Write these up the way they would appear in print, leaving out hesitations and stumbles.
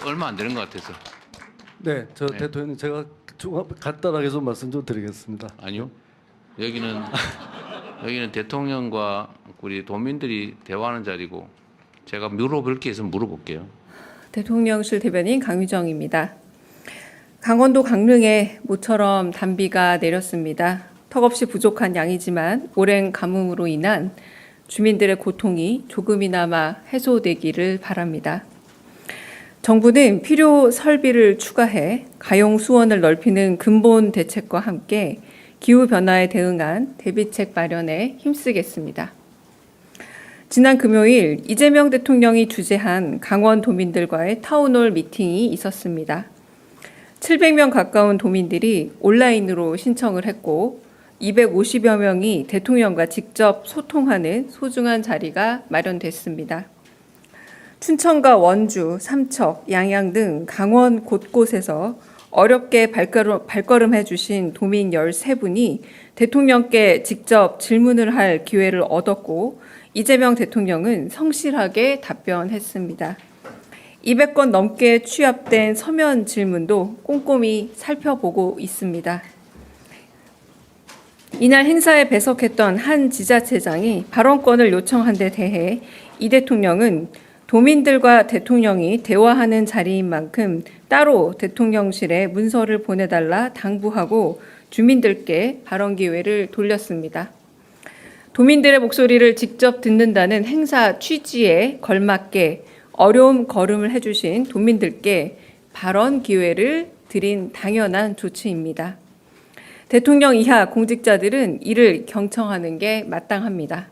얼마 안 되는 것 같아서. 네, 저 네. 대통령님 제가 간단하게 좀 말씀 좀 드리겠습니다. 아니요. 여기는 여기는 대통령과 우리 도민들이 대화하는 자리고 제가 물어볼 게 있으면 물어볼게요. 대통령실 대변인 강유정입니다. 강원도 강릉에 모처럼 단비가 내렸습니다. 턱없이 부족한 양이지만 오랜 가뭄으로 인한 주민들의 고통이 조금이나마 해소되기를 바랍니다. 정부는 필요 설비를 추가해 가용 수원을 넓히는 근본 대책과 함께 기후변화에 대응한 대비책 마련에 힘쓰겠습니다. 지난 금요일 이재명 대통령이 주재한 강원 도민들과의 타운홀 미팅이 있었습니다. 700명 가까운 도민들이 온라인으로 신청을 했고 250여 명이 대통령과 직접 소통하는 소중한 자리가 마련됐습니다. 춘천과 원주, 삼척, 양양 등 강원 곳곳에서 어렵게 발걸음해 주신 도민 13분이 대통령께 직접 질문을 할 기회를 얻었고 이재명 대통령은 성실하게 답변했습니다. 200건 넘게 취합된 서면 질문도 꼼꼼히 살펴보고 있습니다. 이날 행사에 배석했던 한 지자체장이 발언권을 요청한 데 대해 이 대통령은 도민들과 대통령이 대화하는 자리인 만큼 따로 대통령실에 문서를 보내달라 당부하고 주민들께 발언 기회를 돌렸습니다. 도민들의 목소리를 직접 듣는다는 행사 취지에 걸맞게 어려움 걸음을 해주신 도민들께 발언 기회를 드린 당연한 조치입니다. 대통령 이하 공직자들은 이를 경청하는 게 마땅합니다.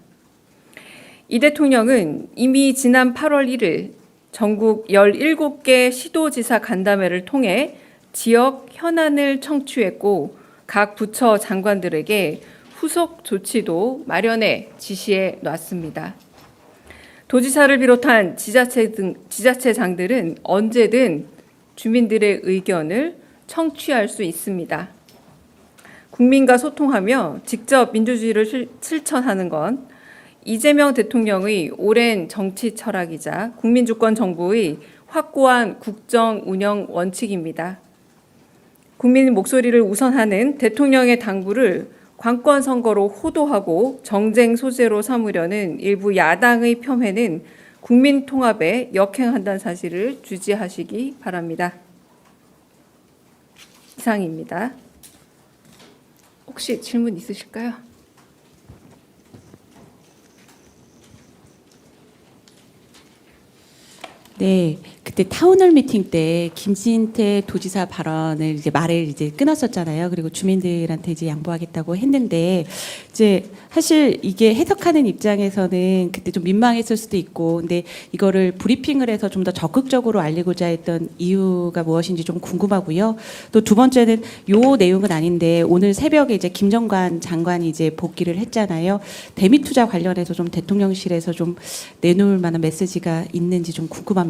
이 대통령은 이미 지난 8월 1일 전국 17개 시도지사 간담회를 통해 지역 현안을 청취했고 각 부처 장관들에게 후속 조치도 마련해 지시해 놨습니다. 도지사를 비롯한 지자체장들은 언제든 주민들의 의견을 청취할 수 있습니다. 국민과 소통하며 직접 민주주의를 실천하는 건 이재명 대통령의 오랜 정치 철학이자 국민주권 정부의 확고한 국정 운영 원칙입니다. 국민 목소리를 우선하는 대통령의 당부를 관권 선거로 호도하고 정쟁 소재로 삼으려는 일부 야당의 폄훼는 국민 통합에 역행한다는 사실을 주지하시기 바랍니다. 이상입니다. 혹시 질문 있으실까요? 네, 그때 타운홀 미팅 때 김진태 도지사 발언을 말을 끊었었잖아요. 그리고 주민들한테 양보하겠다고 했는데 사실 이게 해석하는 입장에서는 그때 좀 민망했을 수도 있고, 근데 이거를 브리핑을 해서 좀 더 적극적으로 알리고자 했던 이유가 무엇인지 좀 궁금하고요. 또 두 번째는 요 내용은 아닌데 오늘 새벽에 김정관 장관이 복귀를 했잖아요. 대미 투자 관련해서 좀 대통령실에서 좀 내놓을 만한 메시지가 있는지 좀 궁금합니다.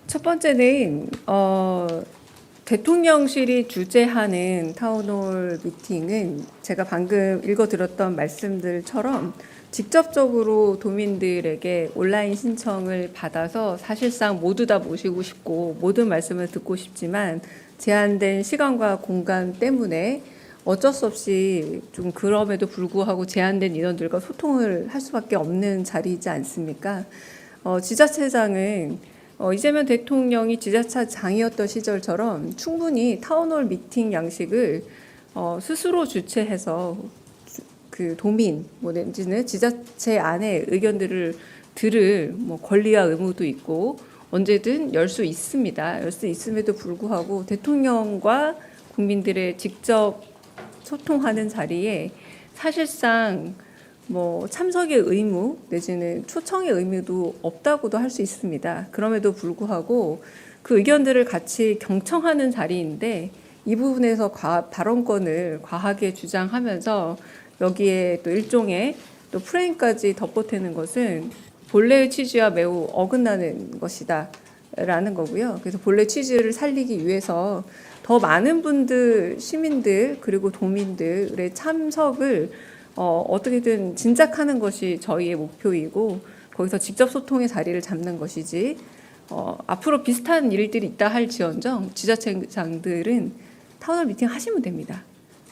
첫 번째는 대통령실이 주재하는 타운홀 미팅은 제가 방금 읽어드렸던 말씀들처럼 직접적으로 도민들에게 온라인 신청을 받아서 사실상 모두 다 모시고 싶고 모든 말씀을 듣고 싶지만 제한된 시간과 공간 때문에 어쩔 수 없이 좀 그럼에도 불구하고 제한된 인원들과 소통을 할 수밖에 없는 자리이지 않습니까? 지자체장은 이재명 대통령이 지자체장이었던 시절처럼 충분히 타운홀 미팅 양식을 스스로 주최해서 그 도민 내지는 지자체 안의 의견들을 들을 권리와 의무도 있고 언제든 열 수 있습니다. 열 수 있음에도 불구하고 대통령과 국민들의 직접 소통하는 자리에 사실상 참석의 의무 내지는 초청의 의무도 없다고도 할 수 있습니다. 그럼에도 불구하고 그 의견들을 같이 경청하는 자리인데 이 부분에서 발언권을 과하게 주장하면서 여기에 또 일종의 또 프레임까지 덧보태는 것은 본래의 취지와 매우 어긋나는 것이다라는 거고요. 그래서 본래 취지를 살리기 위해서 더 많은 분들, 시민들 그리고 도민들의 참석을 어떻게든 진작하는 것이 저희의 목표이고 거기서 직접 소통의 자리를 잡는 것이지 앞으로 비슷한 일들이 있다 할지언정 지자체장들은 타운홀 미팅 하시면 됩니다.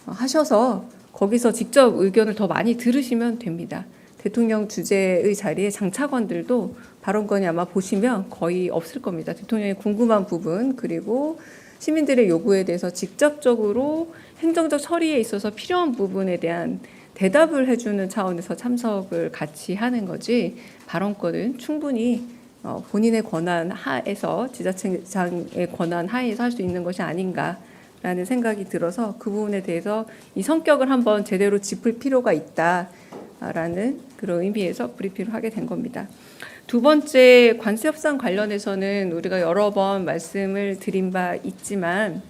하셔서 거기서 직접 의견을 더 많이 들으시면 됩니다. 대통령 주재의 자리에 장차관들도 발언권이 아마 보시면 거의 없을 겁니다. 대통령이 궁금한 부분 그리고 시민들의 요구에 대해서 직접적으로 행정적 처리에 있어서 필요한 부분에 대한 대답을 해주는 차원에서 참석을 같이 하는 거지 발언권은 충분히 본인의 권한 하에서 지자체장의 권한 하에서 할 수 있는 것이 아닌가라는 생각이 들어서 그 부분에 대해서 이 성격을 한번 제대로 짚을 필요가 있다라는 그런 의미에서 브리핑을 하게 된 겁니다. 두 번째 관세 협상 관련해서는 우리가 여러 번 말씀을 드린 바 있지만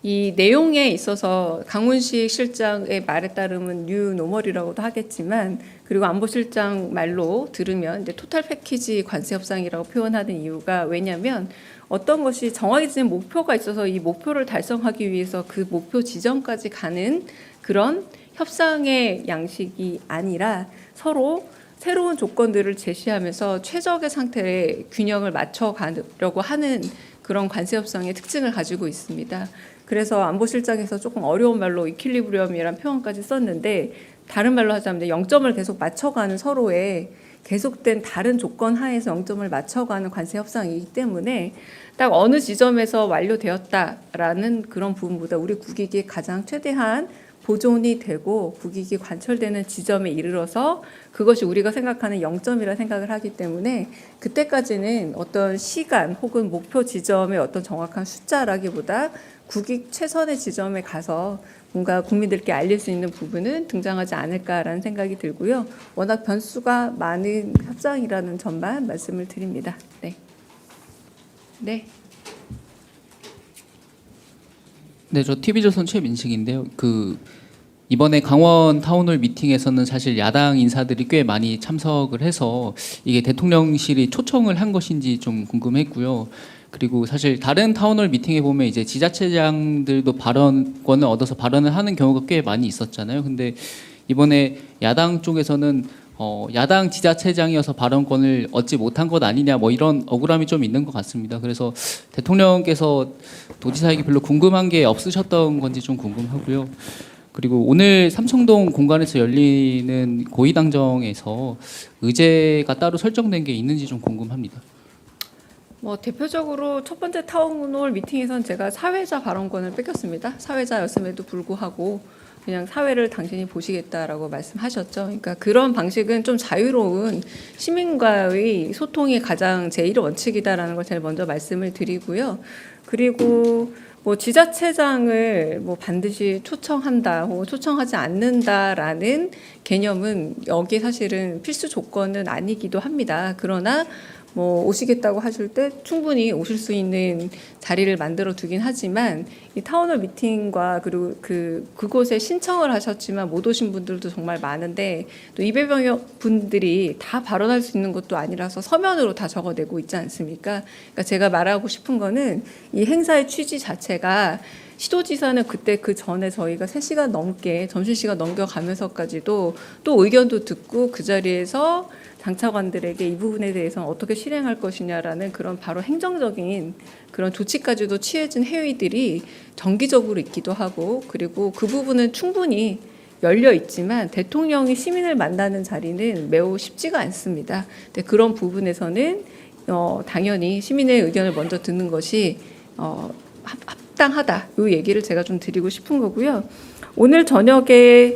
이 내용에 있어서 강훈식 실장의 말에 따르면 뉴 노멀이라고도 하겠지만 그리고 안보실장 말로 들으면 이제 토탈 패키지 관세 협상이라고 표현하는 이유가 왜냐하면 어떤 것이 정해진 목표가 있어서 이 목표를 달성하기 위해서 그 목표 지점까지 가는 그런 협상의 양식이 아니라 서로 새로운 조건들을 제시하면서 최적의 상태에 균형을 맞춰가려고 하는 그런 관세 협상의 특징을 가지고 있습니다. 그래서 안보실장에서 조금 어려운 말로 이퀄리브리엄이라는 표현까지 썼는데 다른 말로 하자면 0점을 계속 맞춰가는 서로의 계속된 다른 조건 하에서 0점을 맞춰가는 관세 협상이기 때문에 딱 어느 지점에서 완료되었다라는 그런 부분보다 우리 국익이 가장 최대한 보존이 되고 국익이 관철되는 지점에 이르러서 그것이 우리가 생각하는 0점이라 생각을 하기 때문에 그때까지는 어떤 시간 혹은 목표 지점의 어떤 정확한 숫자라기보다 국익 최선의 지점에 가서 뭔가 국민들께 알릴 수 있는 부분은 등장하지 않을까라는 생각이 들고요. 워낙 변수가 많은 협상이라는 점만 말씀을 드립니다. 네. 네. 네, 저 TV조선 최민식인데요. 이번에 강원 타운홀 미팅에서는 사실 야당 인사들이 꽤 많이 참석을 해서 이게 대통령실이 초청을 한 것인지 좀 궁금했고요. 그리고 사실 다른 타운홀 미팅에 보면 이제 지자체장들도 발언권을 얻어서 발언을 하는 경우가 꽤 많이 있었잖아요. 근데 이번에 야당 쪽에서는 야당 지자체장이어서 발언권을 얻지 못한 것 아니냐 뭐 이런 억울함이 좀 있는 것 같습니다. 그래서 대통령께서 도지사에게 별로 궁금한 게 없으셨던 건지 좀 궁금하고요. 그리고 오늘 삼청동 공간에서 열리는 고위당정에서 의제가 따로 설정된 게 있는지 좀 궁금합니다. 대표적으로 첫 번째 타운홀 미팅에서는 제가 사회자 발언권을 뺏겼습니다. 사회자였음에도 불구하고 그냥 사회를 당신이 보시겠다라고 말씀하셨죠. 그러니까 그런 방식은 좀 자유로운 시민과의 소통이 가장 제1원칙이다라는 걸 제일 먼저 말씀을 드리고요. 그리고 지자체장을 반드시 초청한다 혹은 초청하지 않는다라는 개념은 여기에 사실은 필수 조건은 아니기도 합니다. 그러나 오시겠다고 하실 때 충분히 오실 수 있는 자리를 만들어 두긴 하지만 이 타운홀 미팅과 그리고 그곳에 신청을 하셨지만 못 오신 분들도 정말 많은데 또 200여 분들이 다 발언할 수 있는 것도 아니라서 서면으로 다 적어내고 있지 않습니까? 그러니까 제가 말하고 싶은 거는 이 행사의 취지 자체가 시도지사는 그때 그 전에 저희가 3시간 넘게 점심시간 넘겨가면서까지도 또 의견도 듣고 그 자리에서 장차관들에게 이 부분에 대해서 어떻게 실행할 것이냐라는 그런 바로 행정적인 그런 조치까지도 취해진 회의들이 정기적으로 있기도 하고 그리고 그 부분은 충분히 열려 있지만 대통령이 시민을 만나는 자리는 매우 쉽지가 않습니다. 근데 그런 부분에서는 당연히 시민의 의견을 먼저 듣는 것이 합당하다. 이 얘기를 제가 좀 드리고 싶은 거고요. 오늘 저녁에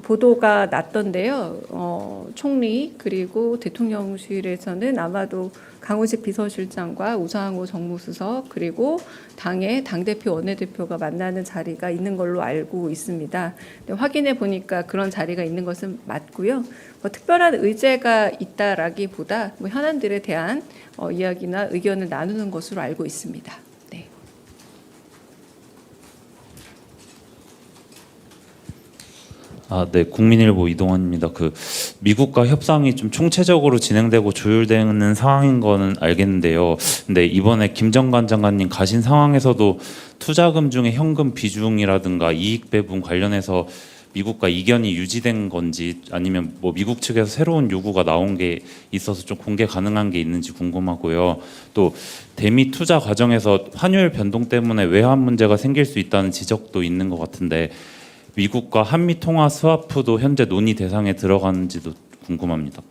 보도가 났던데요. 총리 그리고 대통령실에서는 아마도 강훈식 비서실장과 우상호 정무수석 그리고 당의 당대표 원내대표가 만나는 자리가 있는 걸로 알고 있습니다. 확인해 보니까 그런 자리가 있는 것은 맞고요. 특별한 의제가 있다라기보다 현안들에 대한 이야기나 의견을 나누는 것으로 알고 있습니다. 네, 국민일보 이동환입니다. 미국과 협상이 좀 총체적으로 진행되고 조율되는 상황인 거는 알겠는데요. 근데 이번에 김정관 장관님 가신 상황에서도 투자금 중에 현금 비중이라든가 이익 배분 관련해서 미국과 이견이 유지된 건지 아니면 뭐 미국 측에서 새로운 요구가 나온 게 있어서 좀 공개 가능한 게 있는지 궁금하고요. 또 대미 투자 과정에서 환율 변동 때문에 외환 문제가 생길 수 있다는 지적도 있는 것 같은데 미국과 한미 통화 스와프도 현재 논의 대상에 들어가는지도 궁금합니다.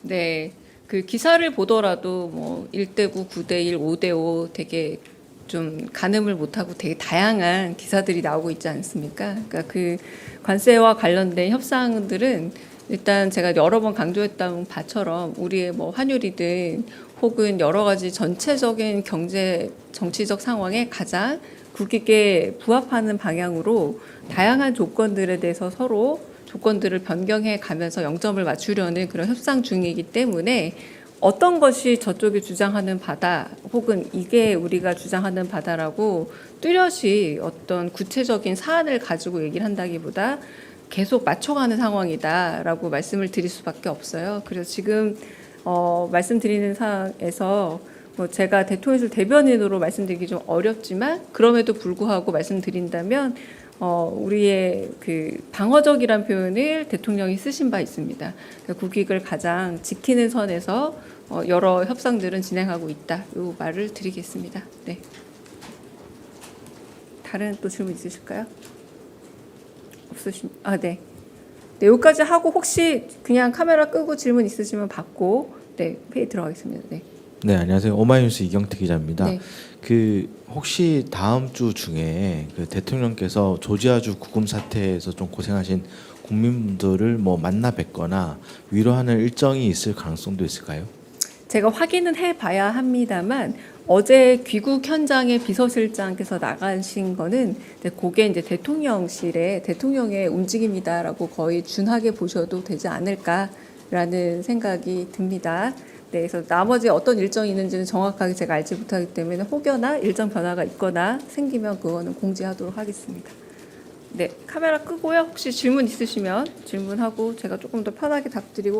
네, 그 기사를 보더라도 뭐 1대9, 9대1, 5대5 되게 좀 가늠을 못하고 되게 다양한 기사들이 나오고 있지 않습니까? 그러니까 그 관세와 관련된 협상들은 일단 제가 여러 번 강조했던 바처럼 우리의 뭐 환율이든 혹은 여러 가지 전체적인 경제 정치적 상황에 가장 국익에 부합하는 방향으로 다양한 조건들에 대해서 서로 조건들을 변경해 가면서 영점을 맞추려는 그런 협상 중이기 때문에 어떤 것이 저쪽이 주장하는 바다 혹은 이게 우리가 주장하는 바다라고 뚜렷이 어떤 구체적인 사안을 가지고 얘기를 한다기보다 계속 맞춰가는 상황이다라고 말씀을 드릴 수밖에 없어요. 그래서 지금 말씀드리는 사항에서 뭐 제가 대통령실 대변인으로 말씀드리기 좀 어렵지만 그럼에도 불구하고 말씀드린다면 우리의 그 방어적이란 표현을 대통령이 쓰신 바 있습니다. 그러니까 국익을 가장 지키는 선에서 여러 협상들은 진행하고 있다. 이 말을 드리겠습니다. 네. 다른 또 질문 있으실까요? 없으신? 네. 네, 여기까지 하고 혹시 그냥 카메라 끄고 질문 있으시면 받고 네 회의 들어가겠습니다. 네. 네, 안녕하세요. 오마이뉴스 이경태 기자입니다. 네. 그 혹시 다음 주 중에 그 대통령께서 조지아주 구금 사태에서 좀 고생하신 국민분들을 뭐 만나 뵙거나 위로하는 일정이 있을 가능성도 있을까요? 제가 확인은 해봐야 합니다만 어제 귀국 현장에 비서실장께서 나가신 거는 그게 이제 대통령실에 대통령의 움직임이다라고 거의 준하게 보셔도 되지 않을까라는 생각이 듭니다. 네, 그래서 나머지 어떤 일정이 있는지는 정확하게 제가 알지 못하기 때문에 혹여나 일정 변화가 있거나 생기면 그거는 공지하도록 하겠습니다. 네, 카메라 끄고요. 혹시 질문 있으시면 질문하고 제가 조금 더 편하게 답드리고